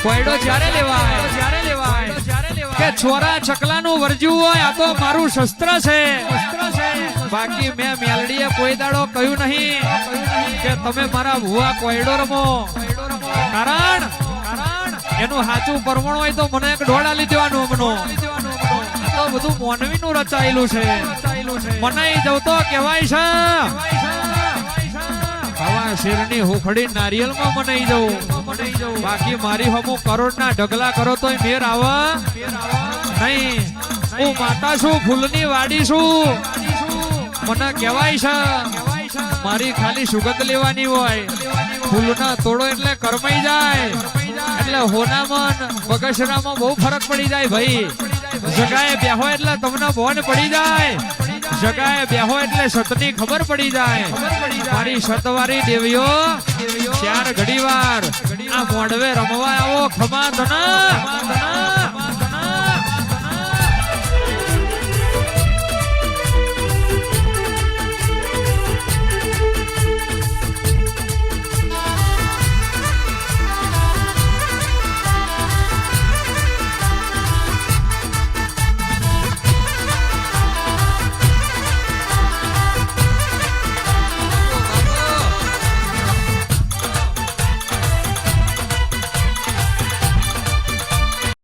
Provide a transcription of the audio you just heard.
કોયડો જ્યારે લેવાય કે છોરા ચકલાનું વર્જ્યું હોય આ તો મારું શસ્ત્ર છે બાકી મેં મેલડીએ કોઈ દાડો કહ્યું નહીં કે તમે મારા ભુવા કોયડો રમો કારણ એનું સાચું પરમણ હોય તો મને એક ઢોળા લઈ દેવાનું મનો તો બધું મોનવી નું રચાયેલું છે મનાઈ જવ તો કહેવાય છે આવા શેરની હુખડી નારિયેલમાં મનાઈ જવું બાકી મારી હમું કરોડના ઢગલા કરો તોય મેર આવે નહીં હું માતા છું ફૂલની વાડી છું મને કહેવાય છે મારી ખાલી સુગંધ લેવાની હોય ફૂલના તોડો એટલે કરમાઈ જાય એટલે હોનામાં બગસરામાં બહુ ફરક પડી જાય ભાઈ જગાએ બેહો એટલે તમને ભોન પડી જાય જગાએ બેહો એટલે સતની ખબર પડી જાય મારી સતવારી દેવીઓ ચાર ઘડી વાર આ મોડવે રમવા આવો ખમા ધના